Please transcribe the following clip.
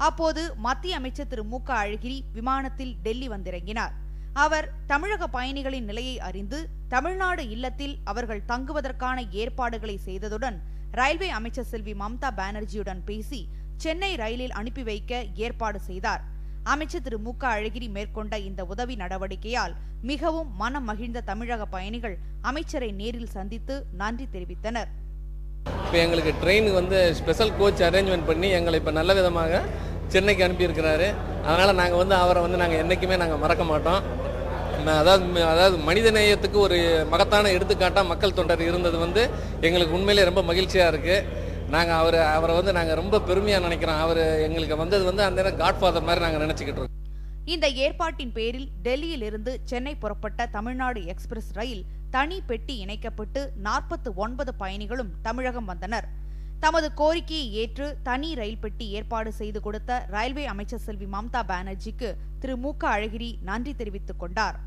அப்போது மத்திய அமைச்சர் திரு மு க அழகிரி விமானத்தில் டெல்லி வந்திறங்கினார். அவர் தமிழக பயணிகளின் நிலையை அறிந்து தமிழ்நாடு இல்லத்தில் அவர்கள் தங்குவதற்கான ஏற்பாடுகளை செய்ததுடன் ரயில்வே அமைச்சர் செல்வி மம்தா பானர்ஜியுடன் பேசி சென்னை ரயிலில் அனுப்பி வைக்க ஏற்பாடு செய்தார். அமைச்சர் திரு மு க அழகிரி மேற்கொண்ட இந்த உதவி நடவடிக்கையால் மிகவும் மனம் மகிழ்ந்த தமிழக பயணிகள் அமைச்சரை நேரில் சந்தித்து நன்றி தெரிவித்தனர். இப்போ எங்களுக்கு ட்ரெயின் ஸ்பெஷல் கோச் அரேஞ்ச்மெண்ட் பண்ணி எங்களை இப்போ நல்ல விதமாக சென்னைக்கு அனுப்பியிருக்கிறாரு. அதனால் நாங்கள் அவரை நாங்கள் என்றைக்குமே நாங்கள் மறக்க மாட்டோம். அதாவது மனிதநேயத்துக்கு ஒரு மகத்தான எடுத்துக்காட்டாக மக்கள் தொண்டர் இருந்தது எங்களுக்கு உண்மையிலே ரொம்ப மகிழ்ச்சியாக இருக்குது. நாங்கள் அவரை நாங்கள் ரொம்ப பெருமையாக நினைக்கிறோம். அவர் எங்களுக்கு வந்தது அந்த நேரம் காட்ஃபாதர் மாதிரி நாங்கள் நினச்சிக்கிட்டு இருக்கோம். இந்த ஏற்பாட்டின் பேரில் டெல்லியில் இருந்து சென்னை புறப்பட்ட தமிழ்நாடு எக்ஸ்பிரஸ் ரயில் தனி பெட்டி இணைக்கப்பட்டு 49 பயணிகளும் தமிழகம் வந்தனர். தமது கோரிக்கையை ஏற்று தனி ரயில் பெட்டி ஏற்பாடு செய்து கொடுத்த ரயில்வே அமைச்சர் செல்வி மம்தா பானர்ஜிக்கு திரு மு க அழகிரி நன்றி தெரிவித்துக் கொண்டார்.